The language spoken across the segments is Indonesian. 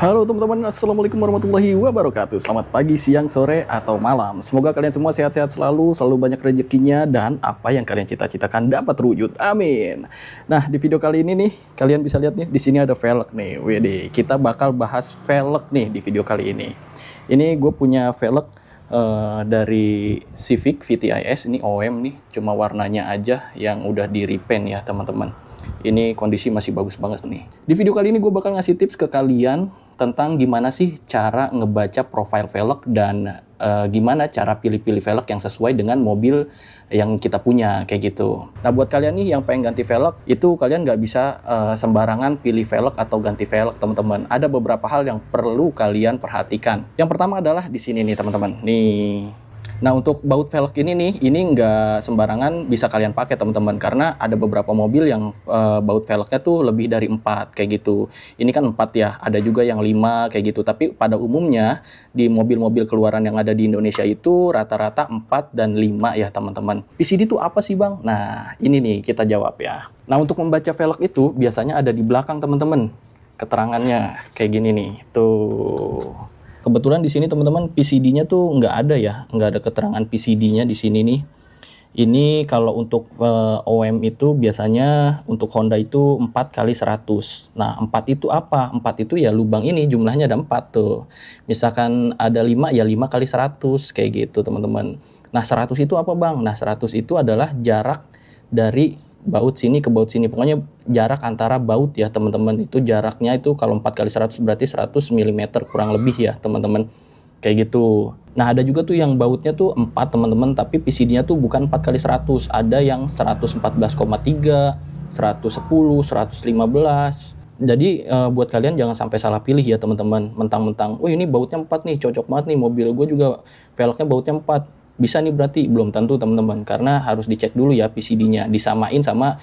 Halo teman-teman, Assalamualaikum warahmatullahi wabarakatuh. Selamat pagi, siang, sore, atau malam. Semoga kalian semua sehat-sehat selalu banyak rezekinya, dan apa yang kalian cita-citakan dapat terwujud. Amin. Nah, di video kali ini nih, kalian bisa lihat nih, di sini ada velg nih. Wede, kita bakal bahas velg nih di video kali ini. Ini gue punya velg dari Civic VTIS, ini OM nih, cuma warnanya aja yang udah di repaint ya teman-teman. Ini kondisi masih bagus banget nih. Di video kali ini gue bakal ngasih tips ke kalian tentang gimana sih cara ngebaca profile velg dan gimana cara pilih-pilih velg yang sesuai dengan mobil yang kita punya, kayak gitu. Nah, buat kalian nih yang pengen ganti velg, itu kalian nggak bisa sembarangan pilih velg atau ganti velg, teman-teman. Ada beberapa hal yang perlu kalian perhatikan. Yang pertama adalah di sini nih, teman-teman. Nih. Nah, untuk baut velg ini nih, ini nggak sembarangan bisa kalian pakai, teman-teman, karena ada beberapa mobil yang baut velgnya tuh lebih dari 4 kayak gitu. Ini kan 4 ya, ada juga yang 5 kayak gitu. Tapi pada umumnya di mobil-mobil keluaran yang ada di Indonesia itu rata-rata 4 dan 5 ya, teman-teman. PCD itu apa sih, Bang? Nah, ini nih kita jawab ya. Nah, untuk membaca velg itu biasanya ada di belakang, teman-teman. Keterangannya kayak gini nih. Tuh. Kebetulan di sini teman-teman PCD-nya tuh nggak ada ya, nggak ada keterangan PCD-nya di sini nih. Ini kalau untuk OM itu biasanya untuk Honda itu 4 kali 100. Nah, 4 itu apa? 4 itu ya lubang ini jumlahnya ada 4 tuh. Misalkan ada 5 ya 5 kali 100 kayak gitu teman-teman. Nah, 100 itu apa, Bang? Nah, 100 itu adalah jarak dari baut sini ke baut sini. Pokoknya jarak antara baut ya teman-teman. Itu jaraknya itu kalau 4 kali 100 berarti 100 mm kurang lebih ya teman-teman. Kayak gitu. Nah, ada juga tuh yang bautnya tuh 4 teman-teman, tapi PCD-nya tuh bukan 4 kali 100. Ada yang 114,3, 110, 115. Jadi buat kalian jangan sampai salah pilih ya teman-teman. Mentang-mentang, oh ini bautnya 4 nih, cocok banget nih, mobil gue juga velgnya bautnya 4. Bisa nih berarti, belum tentu teman-teman, karena harus dicek dulu ya PCD-nya, disamain sama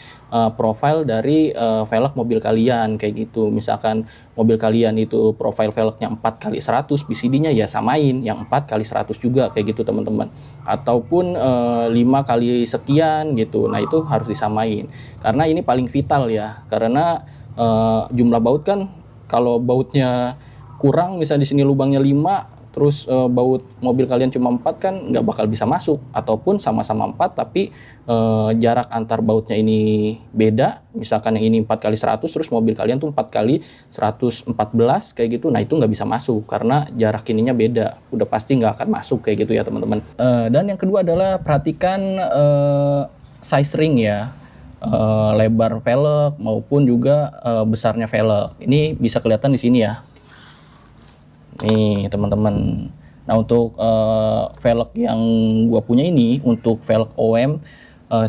profile dari velg mobil kalian kayak gitu. Misalkan mobil kalian itu profile velgnya 4 kali 100, PCD-nya ya samain yang 4 kali 100 juga kayak gitu teman-teman. Ataupun 5 kali sekian gitu. Nah, itu harus disamain. Karena ini paling vital ya. Karena jumlah baut kan, kalau bautnya kurang, misalnya di sini lubangnya 5, terus baut mobil kalian cuma 4 kan nggak bakal bisa masuk. Ataupun sama-sama 4 tapi jarak antar bautnya ini beda, misalkan yang ini 4 kali 100 terus mobil kalian tuh 4 kali 114 kayak gitu. Nah, itu nggak bisa masuk karena jarak ininya beda, udah pasti nggak akan masuk kayak gitu ya teman-teman. Dan yang kedua adalah perhatikan size ring ya. Lebar velg maupun juga besarnya velg. Ini bisa kelihatan di sini ya. Nih teman-teman. Nah, untuk velg yang gua punya ini, untuk velg OM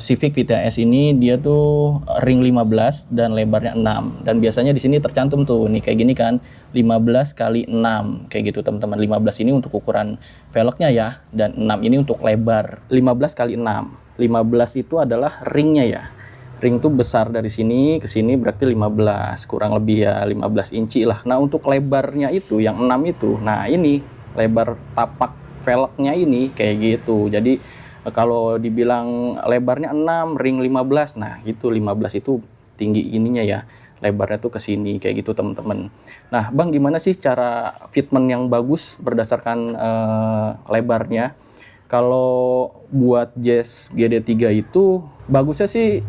Civic VTS ini, dia tuh ring 15 dan lebarnya 6. Dan biasanya di sini tercantum tuh nih kayak gini kan, 15 kali 6 kayak gitu teman-teman. 15 ini untuk ukuran velgnya ya, dan 6 ini untuk lebar. 15 kali 6. 15 itu adalah ringnya ya. Ring tuh besar dari sini ke sini berarti 15, kurang lebih ya 15 inci lah. Nah, untuk lebarnya itu yang 6 itu, nah ini lebar tapak velgnya ini kayak gitu. Jadi kalau dibilang lebarnya 6, ring 15, nah gitu 15 itu tinggi ininya ya. Lebarnya tuh ke sini kayak gitu teman-teman. Nah, Bang, gimana sih cara fitment yang bagus berdasarkan lebarnya? Kalau buat Jazz GD3 itu bagusnya sih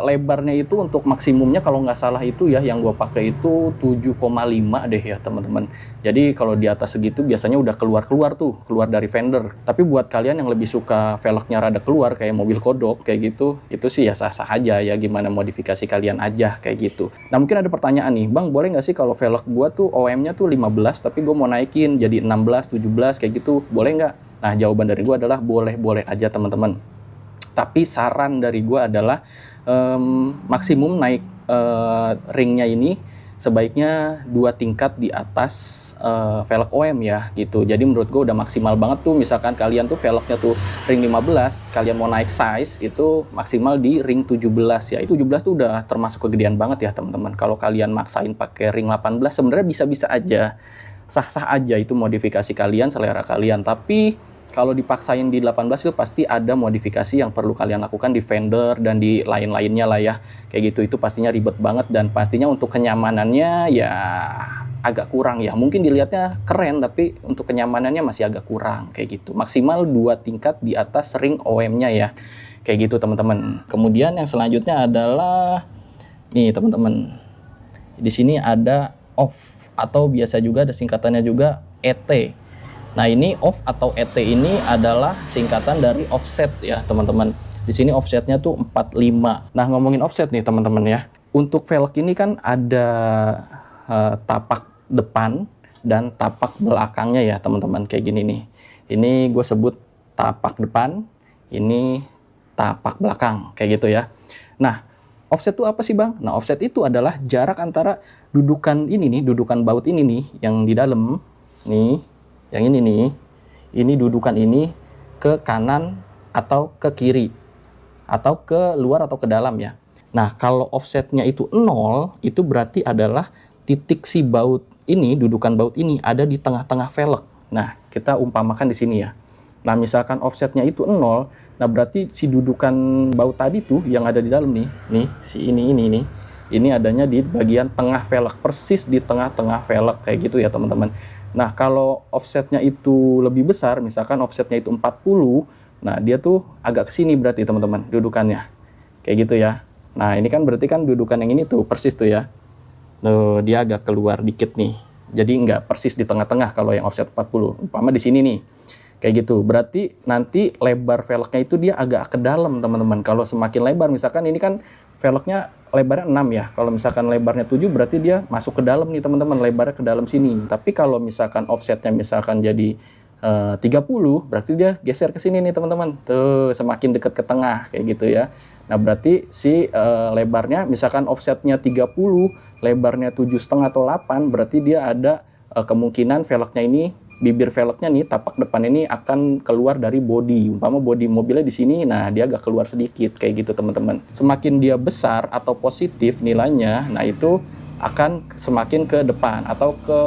lebarnya itu untuk maksimumnya kalau nggak salah itu ya, yang gua pakai itu 7,5 deh ya teman-teman. Jadi kalau di atas segitu biasanya udah keluar tuh, keluar dari fender. Tapi buat kalian yang lebih suka velgnya rada keluar kayak mobil kodok kayak gitu, itu sih ya sah-sah aja ya, gimana modifikasi kalian aja kayak gitu. Nah, mungkin ada pertanyaan nih, Bang, boleh nggak sih kalau velg gua tuh OM-nya tuh 15 tapi gua mau naikin jadi 16, 17 kayak gitu, boleh nggak? Nah, jawaban dari gue adalah boleh-boleh aja teman-teman. Tapi saran dari gue adalah maksimum naik ringnya ini sebaiknya 2 tingkat di atas velg OM ya gitu. Jadi menurut gue udah maksimal banget tuh. Misalkan kalian tuh velgnya tuh ring 15, kalian mau naik size itu maksimal di ring 17 ya. Itu 17 tuh udah termasuk kegedean banget ya teman-teman. Kalau kalian maksain pakai ring 18 sebenarnya bisa-bisa aja. Sah-sah aja itu modifikasi kalian, selera kalian. Tapi kalau dipaksain di 18 itu pasti ada modifikasi yang perlu kalian lakukan di fender dan di lain-lainnya lah ya. Kayak gitu, itu pastinya ribet banget dan pastinya untuk kenyamanannya ya agak kurang ya. Mungkin dilihatnya keren tapi untuk kenyamanannya masih agak kurang kayak gitu. Maksimal 2 tingkat di atas ring OM-nya ya. Kayak gitu teman-teman. Kemudian yang selanjutnya adalah nih teman-teman. Di sini ada off atau biasa juga ada singkatannya juga ET. Nah, ini off atau ET ini adalah singkatan dari offset ya, teman-teman. Di sini offsetnya tuh 45. Nah, ngomongin offset nih, teman-teman ya. Untuk velg ini kan ada tapak depan dan tapak belakangnya ya, teman-teman. Kayak gini nih. Ini gue sebut tapak depan, ini tapak belakang, kayak gitu ya. Nah, offset itu apa sih, Bang? Nah, offset itu adalah jarak antara dudukan ini nih, dudukan baut ini nih, yang di dalam nih, yang ini dudukan ini ke kanan atau ke kiri atau ke luar atau ke dalam ya. Nah, kalau offsetnya itu 0, itu berarti adalah titik si baut ini, dudukan baut ini ada di tengah-tengah velg. Nah, kita umpamakan di sini ya. Nah, misalkan offsetnya itu 0, nah berarti si dudukan baut tadi tuh yang ada di dalam nih si ini adanya di bagian tengah velg, persis di tengah-tengah velg kayak gitu ya teman-teman. Nah, kalau offsetnya itu lebih besar, misalkan offsetnya itu 40, nah dia tuh agak kesini berarti teman-teman dudukannya. Kayak gitu ya. Nah, ini kan berarti kan dudukan yang ini tuh persis tuh ya. Tuh, dia agak keluar dikit nih. Jadi nggak persis di tengah-tengah kalau yang offset 40. Umpama di sini nih. Kayak gitu. Berarti nanti lebar velgnya itu dia agak ke dalam teman-teman. Kalau semakin lebar, misalkan ini kan velgnya lebarnya 6 ya. Kalau misalkan lebarnya 7 berarti dia masuk ke dalam nih teman-teman, lebarnya ke dalam sini. Tapi kalau misalkan offsetnya misalkan jadi 30, berarti dia geser ke sini nih teman-teman. Tuh, semakin dekat ke tengah kayak gitu ya. Nah, berarti si lebarnya misalkan offsetnya 30, lebarnya 7,5 atau 8, berarti dia ada kemungkinan velgnya ini, bibir velgnya nih, tapak depan ini akan keluar dari bodi. Umpama bodi mobilnya di sini, nah dia agak keluar sedikit kayak gitu teman-teman. Semakin dia besar atau positif nilainya, nah itu akan semakin ke depan atau ke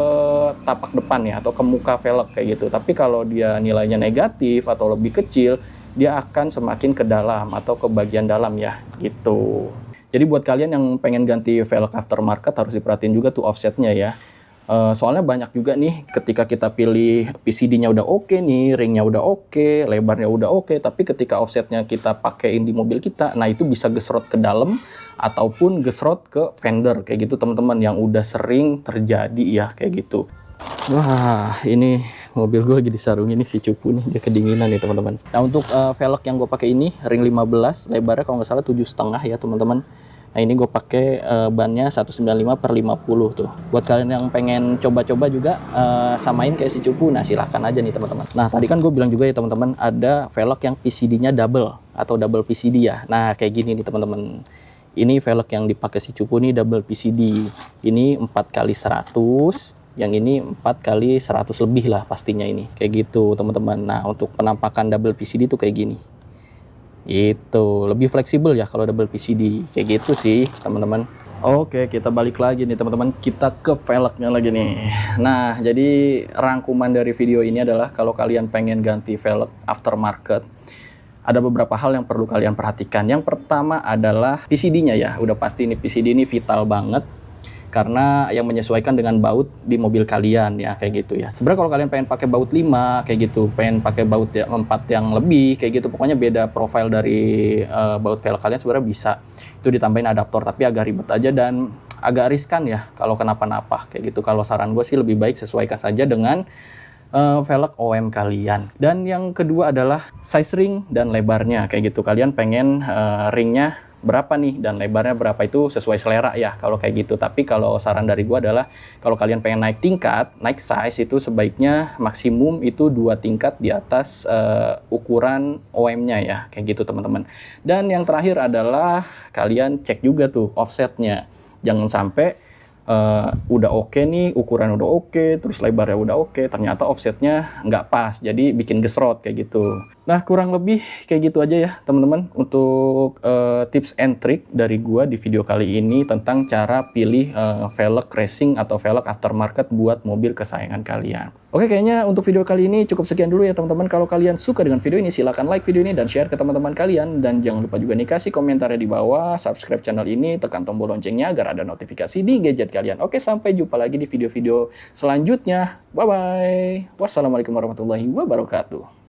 tapak depan ya, atau ke muka velg kayak gitu. Tapi kalau dia nilainya negatif atau lebih kecil, dia akan semakin ke dalam atau ke bagian dalam ya gitu. Jadi buat kalian yang pengen ganti velg aftermarket harus diperhatiin juga tuh offsetnya ya. Soalnya banyak juga nih ketika kita pilih PCD-nya udah oke nih, ringnya udah oke, lebarnya udah oke, tapi ketika offsetnya kita pakein di mobil kita, nah itu bisa gesrot ke dalam ataupun gesrot ke fender kayak gitu teman-teman, yang udah sering terjadi ya kayak gitu. Wah, ini mobil gue lagi disarungin nih si cupu nih, dia kedinginan nih teman-teman. Nah, untuk velg yang gue pakai ini ring 15, lebarnya kalau nggak salah 7,5 ya teman-teman. Nah, ini gue pakai bannya 195/50 tuh. Buat kalian yang pengen coba-coba juga samain kayak si cupu, nah silahkan aja nih teman-teman. Nah, tadi kan gue bilang juga ya teman-teman, ada velg yang PCD-nya double atau double PCD ya. Nah, kayak gini nih teman-teman. Ini velg yang dipakai si cupu nih double PCD. Ini 4x100. Yang ini 4x100 lebih lah pastinya ini. Kayak gitu teman-teman. Nah, untuk penampakan double PCD tuh kayak gini. Gitu, lebih fleksibel ya kalau double PCD. Kayak gitu sih teman-teman. Oke, kita balik lagi nih teman-teman. Kita ke velgnya lagi nih. Nah, jadi rangkuman dari video ini adalah kalau kalian pengen ganti velg aftermarket, ada beberapa hal yang perlu kalian perhatikan. Yang pertama adalah PCD-nya ya. Udah pasti ini PCD ini vital banget. Karena yang menyesuaikan dengan baut di mobil kalian ya kayak gitu ya. Sebenarnya kalau kalian pengen pakai baut 5 kayak gitu, pengen pakai baut 4 yang lebih kayak gitu, pokoknya beda profil dari baut velg kalian sebenarnya bisa. Itu ditambahin adaptor, tapi agak ribet aja dan agak riskan ya kalau kenapa-napa kayak gitu. Kalau saran gue sih lebih baik sesuaikan saja dengan velg OM kalian. Dan yang kedua adalah size ring dan lebarnya kayak gitu. Kalian pengen ringnya berapa nih dan lebarnya berapa, itu sesuai selera ya kalau kayak gitu. Tapi kalau saran dari gua adalah kalau kalian pengen naik tingkat, naik size, itu sebaiknya maksimum itu 2 tingkat di atas ukuran OM-nya ya kayak gitu teman-teman. Dan yang terakhir adalah kalian cek juga tuh offsetnya. Jangan sampai udah oke nih, ukuran udah oke, terus lebarnya udah oke, ternyata offsetnya nggak pas, jadi bikin gesrot kayak gitu. Nah, kurang lebih kayak gitu aja ya, teman-teman, untuk tips and trick dari gua di video kali ini tentang cara pilih velg racing atau velg aftermarket buat mobil kesayangan kalian. Oke, kayaknya untuk video kali ini cukup sekian dulu ya, teman-teman. Kalau kalian suka dengan video ini, silahkan like video ini dan share ke teman-teman kalian. Dan jangan lupa juga nih kasih komentarnya di bawah, subscribe channel ini, tekan tombol loncengnya agar ada notifikasi di gadget kalian. Oke, sampai jumpa lagi di video-video selanjutnya. Bye-bye. Wassalamualaikum warahmatullahi wabarakatuh.